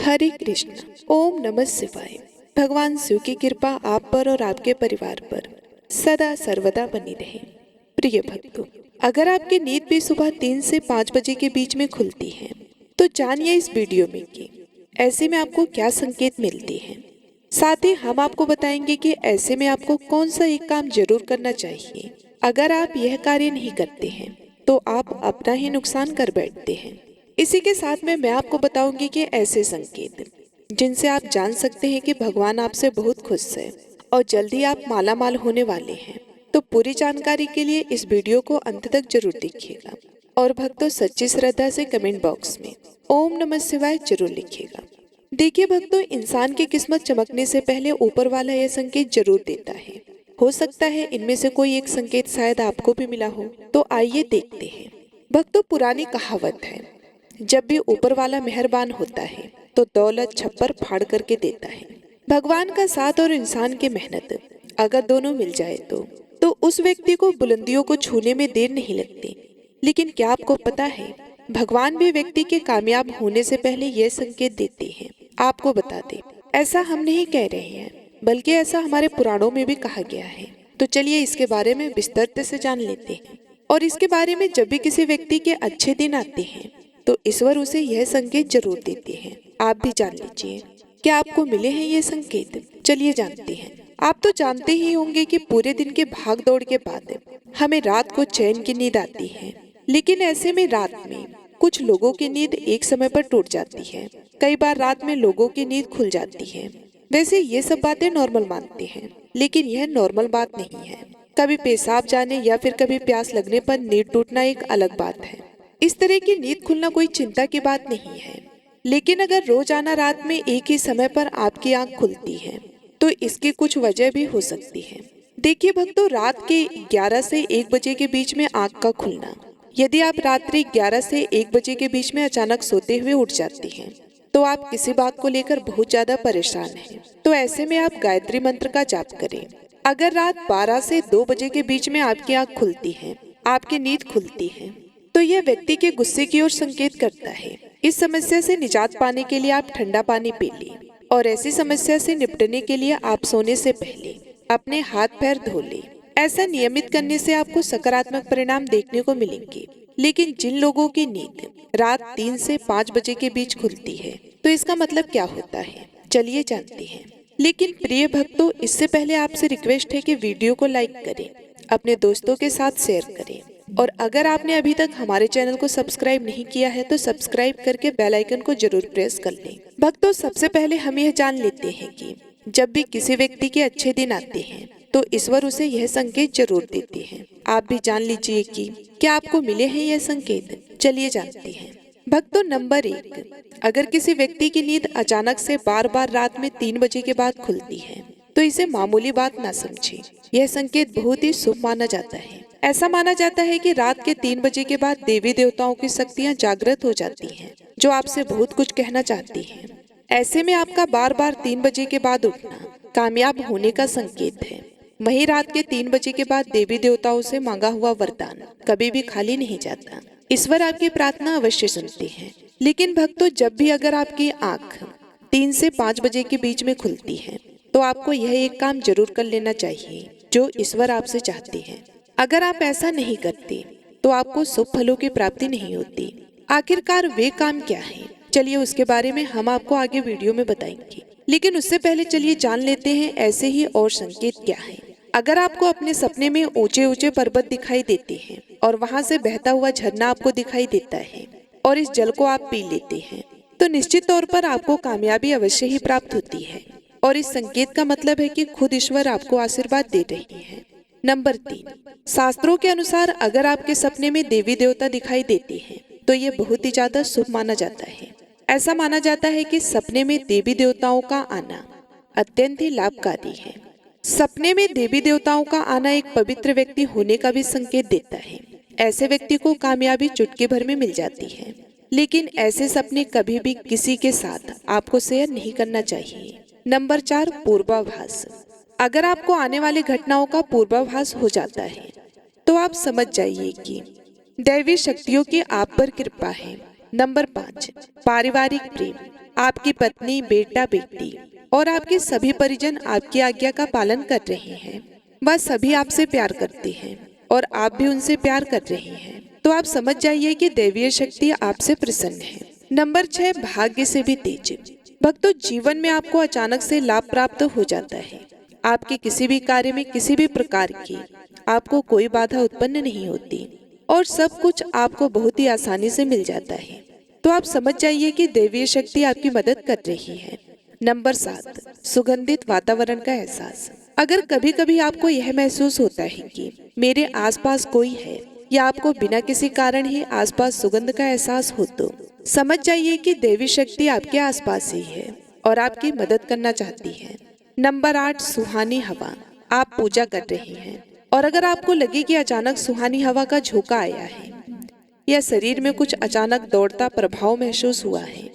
हरे कृष्ण। ओम नमः शिवाय। भगवान शिव की कृपा आप पर और आपके परिवार पर सदा सर्वदा बनी रहे। प्रिय भक्तों, अगर आपकी नींद भी सुबह 3 से 5 बजे के बीच में खुलती है तो जानिए इस वीडियो में कि ऐसे में आपको क्या संकेत मिलते हैं। साथ ही हम आपको बताएंगे कि ऐसे में आपको कौन सा एक काम जरूर करना चाहिए। अगर आप यह कार्य नहीं करते हैं तो आप अपना ही नुकसान कर बैठते हैं। इसी के साथ में मैं आपको बताऊंगी कि ऐसे संकेत जिनसे आप जान सकते हैं कि भगवान आपसे बहुत खुश है और जल्दी आप माला माल होने वाले हैं। तो पूरी जानकारी के लिए इस वीडियो को अंत तक जरूर देखिएगा और भक्तों सच्ची श्रद्धा से कमेंट बॉक्स में ओम नमः शिवाय जरूर लिखिएगा। देखिए भक्तों, इंसान की किस्मत चमकने से पहले ऊपर वाला यह संकेत जरूर देता है। हो सकता है इनमें से कोई एक संकेत शायद आपको भी मिला हो, तो आइए देखते हैं। भक्तों, पुरानी कहावत है, जब भी ऊपर वाला मेहरबान होता है तो दौलत छप्पर फाड़ करके देता है। भगवान का साथ और इंसान की मेहनत अगर दोनों मिल जाए तो उस व्यक्ति को बुलंदियों को छूने में देर नहीं लगती। लेकिन क्या आपको पता है, भगवान भी व्यक्ति के कामयाब होने से पहले यह संकेत देते हैं। आपको बता दें, ऐसा हम नहीं कह रहे हैं, बल्कि ऐसा हमारे पुराणों में भी कहा गया है। तो चलिए इसके बारे में विस्तार से जान लेते हैं। और इसके बारे में जब भी किसी व्यक्ति के अच्छे दिन आते हैं तो ईश्वर उसे यह संकेत जरूर देते हैं। आप भी जान लीजिए, क्या आपको मिले हैं ये संकेत? चलिए जानते हैं। आप तो जानते ही होंगे कि पूरे दिन के भाग दौड़ के बाद हमें रात को चैन की नींद आती है, लेकिन ऐसे में रात में कुछ लोगों की नींद एक समय पर टूट जाती है। कई बार रात में लोगों की नींद खुल जाती है। वैसे ये सब बातें नॉर्मल मानते हैं, लेकिन यह नॉर्मल बात नहीं है। कभी पेशाब जाने या फिर कभी प्यास लगने पर नींद टूटना एक अलग बात है। इस तरह की नींद खुलना कोई चिंता की बात नहीं है। लेकिन अगर रोजाना रात में एक ही समय पर आपकी आंख खुलती है तो इसकी कुछ वजह भी हो सकती है। देखिए भक्तों, रात के 11 से 1 बजे के बीच में आंख का खुलना, यदि आप रात्रि 11 से 1 बजे के बीच में अचानक सोते हुए उठ जाती हैं तो आप किसी बात को लेकर बहुत ज्यादा परेशान हैं। तो ऐसे में आप गायत्री मंत्र का जाप करें। अगर रात 12 से 2 बजे के बीच में आपकी आंख खुलती है, आपकी नींद खुलती है, तो यह व्यक्ति के गुस्से की ओर संकेत करता है। इस समस्या से निजात पाने के लिए आप ठंडा पानी पी लें और ऐसी समस्या से निपटने के लिए आप सोने से पहले अपने हाथ पैर धो लें। ऐसा नियमित करने से आपको सकारात्मक परिणाम देखने को मिलेंगे। लेकिन जिन लोगों की नींद रात 3 से 5 बजे के बीच खुलती है तो इसका मतलब क्या होता है, चलिए जानते हैं। लेकिन प्रिय भक्तों, इससे पहले आपसे रिक्वेस्ट है कि वीडियो को लाइक करें, अपने दोस्तों के साथ शेयर करें और अगर आपने अभी तक हमारे चैनल को सब्सक्राइब नहीं किया है तो सब्सक्राइब करके बेल आइकन को जरूर प्रेस कर लें। भक्तों, सबसे पहले हम यह जान लेते हैं कि जब भी किसी व्यक्ति के अच्छे दिन आते हैं तो ईश्वर उसे यह संकेत जरूर देते हैं। आप भी जान लीजिए कि क्या आपको मिले हैं यह संकेत। चलिए जानते हैं। भक्तों, नंबर 1, अगर किसी व्यक्ति की नींद अचानक से बार बार रात में 3 बजे के बाद खुलती है तो इसे मामूली बात ना समझे। यह संकेत बहुत ही शुभ माना जाता है। ऐसा माना जाता है कि रात के 3 बजे के बाद देवी देवताओं की शक्तियां जागृत हो जाती हैं, जो आपसे बहुत कुछ कहना चाहती हैं। ऐसे में आपका बार बार 3 बजे के बाद उठना कामयाब होने का संकेत है। वहीं रात के 3 बजे के बाद देवी देवताओं से मांगा हुआ वरदान कभी भी खाली नहीं जाता। ईश्वर आपकी प्रार्थना अवश्य सुनते हैं। लेकिन भक्तों, जब भी अगर आपकी आंख 3 से 5 बजे के बीच में खुलती है तो आपको यह एक काम जरूर कर लेना चाहिए जो ईश्वर आपसे चाहते हैं। अगर आप ऐसा नहीं करते तो आपको शुभ फलों की प्राप्ति नहीं होती। आखिरकार वे काम क्या हैं? चलिए उसके बारे में हम आपको आगे वीडियो में बताएंगे। लेकिन उससे पहले चलिए जान लेते हैं ऐसे ही और संकेत क्या है। अगर आपको अपने सपने में ऊंचे ऊंचे पर्वत दिखाई देते हैं और वहां से बहता हुआ झरना आपको दिखाई देता है और इस जल को आप पी लेते हैं तो निश्चित तौर पर आपको कामयाबी अवश्य ही प्राप्त होती है। और इस संकेत का मतलब है कि खुद ईश्वर आपको आशीर्वाद दे रहे हैं। नंबर 3, शास्त्रों के अनुसार अगर आपके सपने में देवी देवता दिखाई देते हैं तो ये बहुत ही ज्यादा शुभ माना जाता है। ऐसा माना जाता है कि सपने में देवी देवताओं का आना अत्यंत ही लाभकारी है। सपने में देवी देवताओं का आना एक पवित्र व्यक्ति होने का भी संकेत देता है। ऐसे व्यक्ति को कामयाबी चुटकी भर में मिल जाती है। लेकिन ऐसे सपने कभी भी किसी के साथ आपको शेयर नहीं करना चाहिए। नंबर 4, पूर्वाभास। अगर आपको आने वाली घटनाओं का पूर्वाभास हो जाता है तो आप समझ जाइए कि दैवी शक्तियों की आप पर कृपा है। नंबर 5, पारिवारिक प्रेम। आपकी पत्नी, बेटा, बेटी और आपके सभी परिजन आपकी आज्ञा का पालन कर रहे हैं। वह सभी आपसे प्यार करते हैं और आप भी उनसे प्यार कर रहे हैं। तो आप समझ जाइए कि दैवीय शक्ति आपसे प्रसन्न है। नंबर 6, भाग्य से भी तेज। भक्तों, जीवन में आपको अचानक से लाभ प्राप्त हो जाता है। आपके किसी भी कार्य में किसी भी प्रकार की आपको कोई बाधा उत्पन्न नहीं होती और सब कुछ आपको बहुत ही आसानी से मिल जाता है। तो आप समझ जाइए कि दैवीय शक्ति आपकी मदद कर रही है। नंबर 7, सुगंधित वातावरण का एहसास। अगर कभी कभी आपको यह महसूस होता है कि मेरे आसपास कोई है या आपको बिना किसी कारण ही आसपास सुगंध का एहसास हो, तो समझ जाइए कि दैवी शक्ति आपके आसपास ही है और आपकी मदद करना चाहती है। नंबर 8, सुहानी हवा। आप पूजा कर रहे हैं और अगर आपको लगे कि अचानक सुहानी हवा का झोंका आया है या शरीर में कुछ अचानक दौड़ता प्रभाव महसूस हुआ है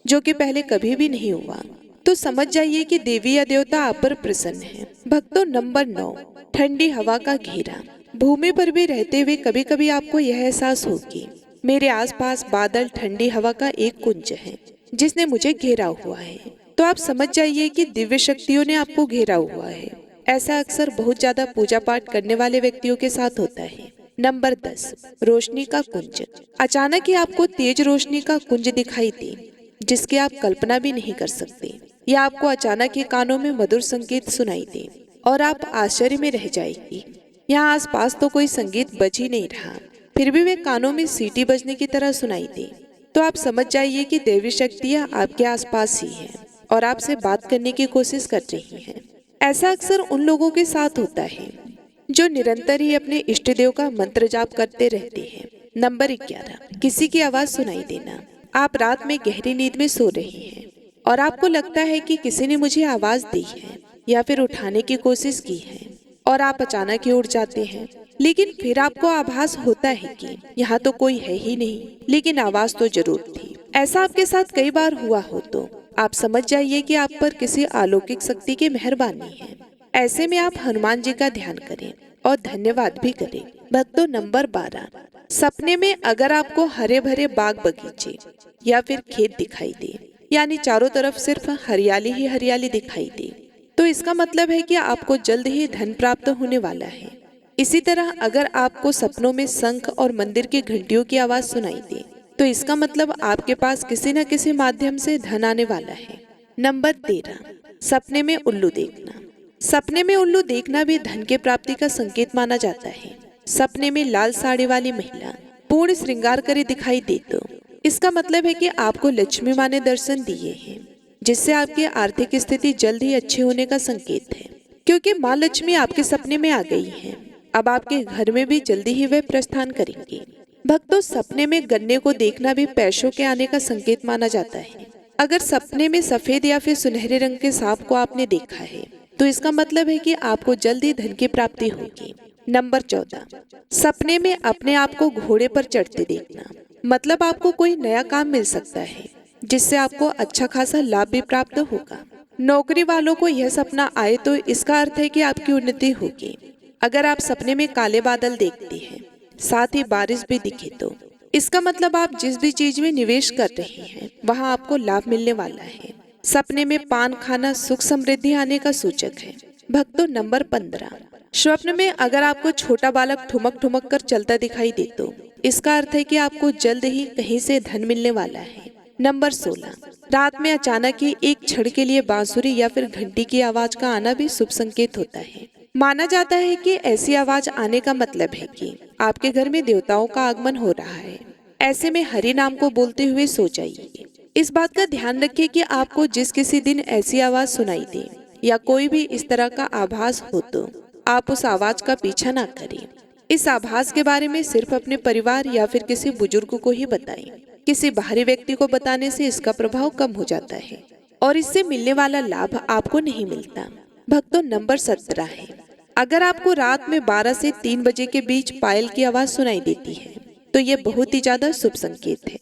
जो कि पहले कभी भी नहीं हुआ, तो समझ जाइए कि देवी या देवता आप पर प्रसन्न है। भक्तों, नंबर 9, ठंडी हवा का घेरा। भूमि पर भी रहते हुए कभी कभी आपको यह एहसास हो कि मेरे आसपास बादल, ठंडी हवा का एक कुंज है जिसने मुझे घेरा हुआ है। तो आप समझ जाइए कि दिव्य शक्तियों ने आपको घेरा हुआ है। ऐसा अक्सर बहुत ज्यादा पूजा पाठ करने वाले व्यक्तियों के साथ होता है। नंबर 10, रोशनी का कुंज। अचानक ही आपको तेज रोशनी का कुंज दिखाई दे जिसकी आप कल्पना भी नहीं कर सकते, या आपको अचानक ही कानों में मधुर संगीत सुनाई दे और आप आश्चर्य में रह जाएगी। यहाँ आसपास तो कोई संगीत बज ही नहीं रहा, फिर भी वे कानों में सीटी बजने की तरह सुनाई दे, तो आप समझ जाइए कि देवी शक्तियाँ आपके आसपास ही हैं और आपसे बात करने की कोशिश कर रही हैं। ऐसा अक्सर उन लोगों के साथ होता है जो निरंतर ही अपने इष्ट देव का मंत्र जाप करते रहते हैं। नंबर 11, किसी की आवाज सुनाई देना। आप रात में गहरी नींद में सो रहे हैं और आपको लगता है कि किसी ने मुझे आवाज दी है या फिर उठाने की कोशिश की है और आप अचानक ही उठ जाते हैं, लेकिन फिर आपको आभास होता है कि यहाँ तो कोई है ही नहीं, लेकिन आवाज तो जरूर थी। ऐसा आपके साथ कई बार हुआ हो तो आप समझ जाइए कि आप पर किसी अलौकिक शक्ति की मेहरबानी है। ऐसे में आप हनुमान जी का ध्यान करें और धन्यवाद भी करें। भक्तों, नंबर 12, सपने में अगर आपको हरे भरे बाग बगीचे या फिर खेत दिखाई दे, यानी चारों तरफ सिर्फ हरियाली ही हरियाली दिखाई दे, तो इसका मतलब है कि आपको जल्द ही धन प्राप्त होने वाला है। इसी तरह अगर आपको सपनों में शंख और मंदिर की घंटियों की आवाज सुनाई दे, तो इसका मतलब आपके पास किसी न किसी माध्यम से धन आने वाला है। नंबर 13, सपने में उल्लू देखना। सपने में उल्लू देखना भी धन के प्राप्ति का संकेत माना जाता है। सपने में लाल साड़ी वाली महिला पूर्ण श्रृंगार करे दिखाई दे तो इसका मतलब है कि आपको लक्ष्मी माँ ने दर्शन दिए हैं, जिससे आपकी आर्थिक स्थिति जल्द ही अच्छी होने का संकेत है, क्योंकि माँ लक्ष्मी आपके सपने में आ गई हैं। अब आपके घर में भी जल्दी ही वे प्रस्थान करेंगे। भक्तों, सपने में गन्ने को देखना भी पैसों के आने का संकेत माना जाता है। अगर सपने में सफेद या फिर सुनहरे रंग के सांप को आपने देखा है, तो इसका मतलब है कि आपको जल्दी धन की प्राप्ति होगी। नंबर 14, सपने में अपने आप को घोड़े पर चढ़ते देखना। मतलब आपको कोई नया काम मिल सकता है जिससे आपको अच्छा खासा लाभ भी प्राप्त होगा। नौकरी वालों को यह सपना आए तो इसका अर्थ है कि आपकी उन्नति होगी। अगर आप सपने में काले बादल देखते हैं, साथ ही बारिश भी दिखे, तो इसका मतलब आप जिस भी चीज में निवेश कर रहे हैं वहां आपको लाभ मिलने वाला है। सपने में पान खाना सुख समृद्धि आने का सूचक है। भक्तों, नंबर 15, स्वप्न में अगर आपको छोटा बालक ठुमक ठुमक कर चलता दिखाई दे तो इसका अर्थ है कि आपको जल्द ही कहीं से धन मिलने वाला है। नंबर 16, रात में अचानक ही एक क्षण के लिए बांसुरी या फिर घंटी की आवाज का आना भी शुभ संकेत होता है। माना जाता है कि ऐसी आवाज आने का मतलब है कि आपके घर में देवताओं का आगमन हो रहा है। ऐसे में हरि नाम को बोलते हुए सो जाइए। इस बात का ध्यान रखिए कि आपको जिस किसी दिन ऐसी आवाज सुनाई दे या कोई भी इस तरह का आभास हो तो आप उस आवाज का पीछा ना करें। इस आभास के बारे में सिर्फ अपने परिवार या फिर किसी बुजुर्ग को ही बताएं। किसी बाहरी व्यक्ति को बताने से इसका प्रभाव कम हो जाता है और इससे मिलने वाला लाभ आपको नहीं मिलता। भक्तों, नंबर 17 है, अगर आपको रात में 12 से 3 बजे के बीच पायल की आवाज सुनाई देती है तो ये बहुत ही ज्यादा शुभ संकेत है।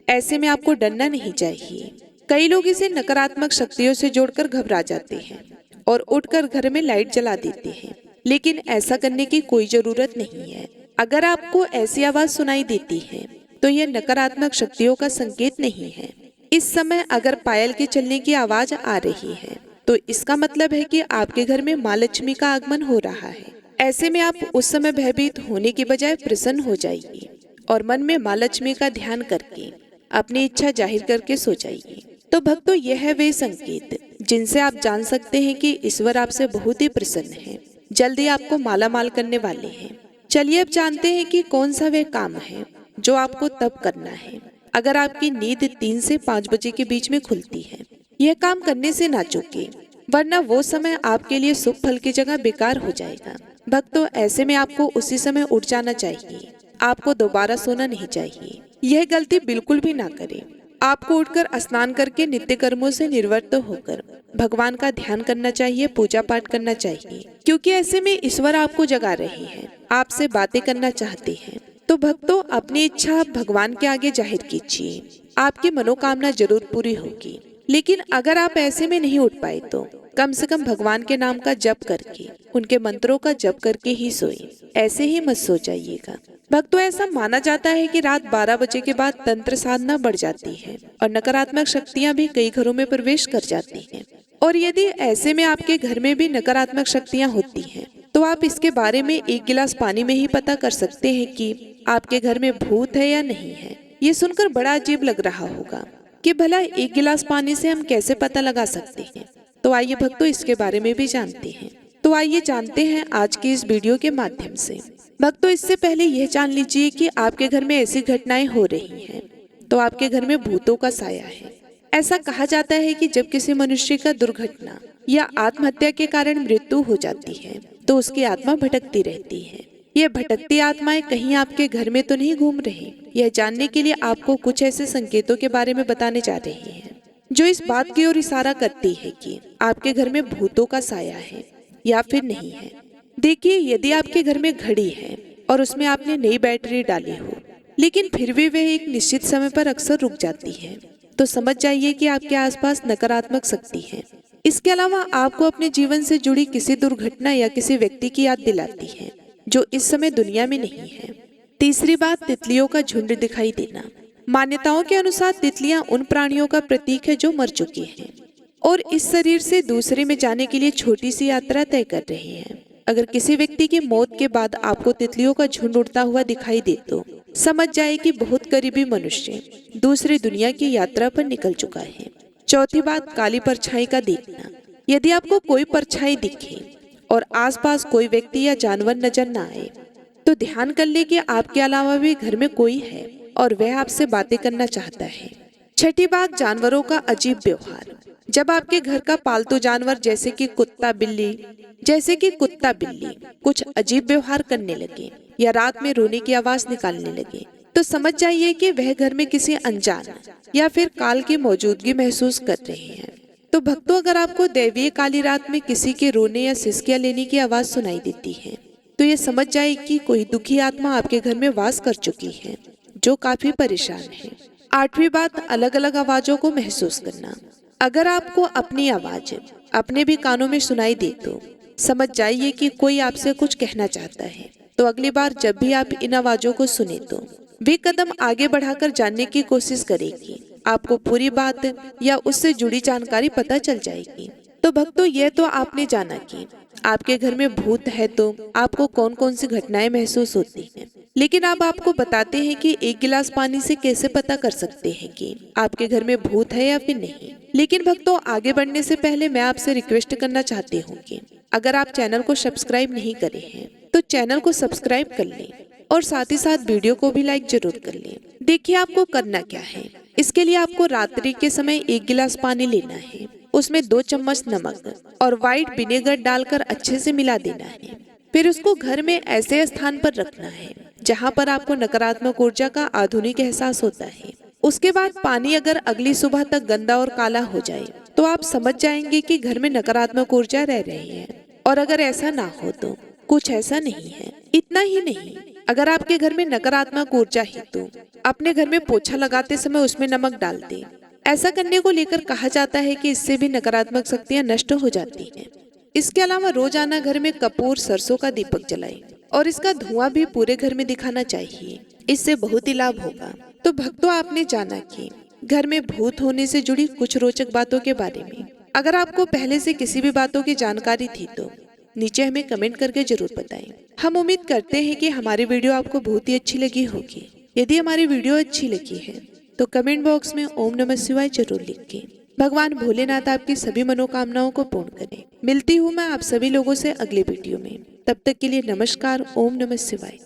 ऐसे में आपको डरना नहीं चाहिए। कई लोग इसे नकारात्मक शक्तियों से जोड़कर घबरा जाते हैं और उठकर घर में लाइट जला देते हैं, लेकिन ऐसा करने की कोई जरूरत नहीं है। अगर आपको ऐसी आवाज सुनाई देती है तो यह नकारात्मक शक्तियों का संकेत नहीं है। इस समय अगर पायल के चलने की आवाज आ रही है तो इसका मतलब है कि आपके घर में माँ लक्ष्मी का आगमन हो रहा है। ऐसे में आप उस समय भयभीत होने की बजाय प्रसन्न हो जाइए और मन में माँ लक्ष्मी का ध्यान करके अपनी इच्छा जाहिर करके सो जाइए। तो भक्तों, यह है वे संकेत जिनसे आप जान सकते हैं कि ईश्वर आपसे बहुत ही प्रसन्न है, जल्दी आपको माला माल करने वाले हैं। चलिए अब जानते हैं कि कौन सा वह काम है जो आपको तब करना है अगर आपकी नींद 3 से 5 बजे के बीच में खुलती है। यह काम करने से ना चूके, वरना वो समय आपके लिए शुभ फल की जगह बेकार हो जाएगा। भक्तों, ऐसे में आपको उसी समय उठ जाना चाहिए, आपको दोबारा सोना नहीं चाहिए। यह गलती बिल्कुल भी ना करें। आपको उठकर स्नान करके नित्य कर्मों से निवृत्त होकर भगवान का ध्यान करना चाहिए, पूजा पाठ करना चाहिए, क्योंकि ऐसे में ईश्वर आपको जगा रहे हैं, आपसे बातें करना चाहते हैं। तो भक्तों, अपनी इच्छा भगवान के आगे जाहिर कीजिए, आपकी मनोकामना जरूर पूरी होगी। लेकिन अगर आप ऐसे में नहीं उठ पाए तो कम से कम भगवान के नाम का जप करके, उनके मंत्रों का जप करके ही सोए, ऐसे ही मत सो जाइएगा। भक्तों, ऐसा माना जाता है कि रात 12 बजे के बाद तंत्र साधना बढ़ जाती है और नकारात्मक शक्तियां भी कई घरों में प्रवेश कर जाती हैं। और यदि ऐसे में आपके घर में भी नकारात्मक शक्तियां होती हैं, तो आप इसके बारे में 1 गिलास पानी में ही पता कर सकते हैं कि आपके घर में भूत है या नहीं है। ये सुनकर बड़ा अजीब लग रहा होगा कि भला 1 गिलास पानी से हम कैसे पता लगा सकते हैं। तो आइए भक्तों, इसके बारे में भी जानते हैं। तो आइए जानते हैं आज की इस वीडियो के माध्यम से। भक्तों, इससे पहले यह जान लीजिए कि आपके घर में ऐसी घटनाएं हो रही हैं तो आपके घर में भूतों का साया है। ऐसा कहा जाता है कि जब किसी मनुष्य का दुर्घटना या आत्महत्या के कारण मृत्यु हो जाती है तो उसकी आत्मा भटकती रहती है। ये भटकती आत्माएं कहीं आपके घर में तो नहीं घूम रही। यह जानने के लिए आपको कुछ ऐसे संकेतों के बारे में बताने जा रहे हैं जो इस बात की ओर इशारा करती है कि आपके घर में भूतों का साया है या फिर नहीं है। देखिए, यदि आपके घर में घड़ी है और उसमें आपने नई बैटरी डाली हो, लेकिन फिर भी वह एक निश्चित समय पर अक्सर रुक जाती है, तो समझ जाइए कि आपके आसपास नकारात्मक शक्ति है। इसके अलावा आपको अपने जीवन से जुड़ी किसी दुर्घटना या किसी व्यक्ति की याद दिलाती है जो इस समय दुनिया में नहीं है। तीसरी बात, तितलियों का झुंड दिखाई देना। मान्यताओं के अनुसार तितलियां उन प्राणियों का प्रतीक है जो मर चुके हैं और इस शरीर से दूसरे में जाने के लिए छोटी सी यात्रा तय कर रहे हैं। अगर किसी व्यक्ति की मौत के बाद आपको तितलियों का झुंड उड़ता हुआ दिखाई दे तो समझ जाए कि बहुत करीबी मनुष्य दूसरी दुनिया की यात्रा पर निकल चुका है। चौथी बात, काली परछाई का देखना। यदि आपको कोई परछाई दिखे और आसपास कोई व्यक्ति या जानवर नजर न आए तो ध्यान कर ले कि आपके अलावा भी घर में कोई है और वह आपसे बातें करना चाहता है। छठी बात, जानवरों का अजीब व्यवहार। जब आपके घर का पालतू जानवर जैसे कि कुत्ता बिल्ली कुछ अजीब व्यवहार करने लगे या रात में रोने की आवाज निकालने लगे तो समझ जाइए कि वह घर में किसी अनजान या फिर काल की मौजूदगी महसूस कर रहे हैं। तो भक्तों, अगर आपको दैवीय काली रात में किसी के रोने या सिसकियां लेने की आवाज सुनाई देती है तो ये समझ जाए कि कोई दुखी आत्मा आपके घर में वास कर चुकी है जो काफी परेशान है। आठवीं बात, अलग अलग आवाजों को महसूस करना। अगर आपको अपनी आवाज अपने भी कानों में सुनाई दे तो समझ जाइए कि कोई आपसे कुछ कहना चाहता है। तो अगली बार जब भी आप इन आवाजों को सुने तो वे कदम आगे बढ़ाकर जानने की कोशिश करेगी। आपको पूरी बात या उससे जुड़ी जानकारी पता चल जाएगी। तो भक्तों, यह तो आपने जाना कि आपके घर में भूत है तो आपको कौन कौन सी घटनाएं महसूस होती हैं। लेकिन अब आपको बताते हैं कि 1 गिलास पानी से कैसे पता कर सकते हैं कि आपके घर में भूत है या फिर नहीं। लेकिन भक्तों, आगे बढ़ने से पहले मैं आपसे रिक्वेस्ट करना चाहती हूँ कि अगर आप चैनल को सब्सक्राइब नहीं करे हैं तो चैनल को सब्सक्राइब कर लें और साथ ही साथ वीडियो को भी लाइक जरूर कर लें। देखिए, आपको करना क्या है। इसके लिए आपको रात्रि के समय 1 गिलास पानी लेना है, उसमें 2 चम्मच नमक और व्हाइट विनेगर डालकर अच्छे से मिला देना है। फिर उसको घर में ऐसे स्थान पर रखना है जहाँ पर आपको नकारात्मक ऊर्जा का आधुनिक एहसास होता है। उसके बाद पानी अगर अगली सुबह तक गंदा और काला हो जाए तो आप समझ जाएंगे कि घर में नकारात्मक ऊर्जा रह रही है, और अगर ऐसा ना हो तो कुछ ऐसा नहीं है। इतना ही नहीं, अगर आपके घर में नकारात्मक ऊर्जा है तो अपने घर में पोछा लगाते समय उसमें नमक डाल दें। ऐसा करने को लेकर कहा जाता है कि इससे भी नकारात्मक शक्तियां नष्ट हो जाती हैं। इसके अलावा रोजाना घर में कपूर सरसों का दीपक जलाएं और इसका धुआं भी पूरे घर में दिखाना चाहिए। इससे बहुत ही लाभ होगा। तो भक्तों, आपने जाना कि घर में भूत होने से जुड़ी कुछ रोचक बातों के बारे में। अगर आपको पहले से किसी भी बातों की जानकारी थी तो नीचे हमें कमेंट करके जरूर बताएं। हम उम्मीद करते हैं कि हमारी वीडियो आपको बहुत ही अच्छी लगी होगी। यदि हमारी वीडियो अच्छी लगी है तो कमेंट बॉक्स में ओम नमः शिवाय जरूर लिखें। भगवान भोलेनाथ आपकी सभी मनोकामनाओं को पूर्ण करें। मिलती हूँ मैं आप सभी लोगों से अगले वीडियो में। तब तक के लिए नमस्कार। ओम नमः शिवाय।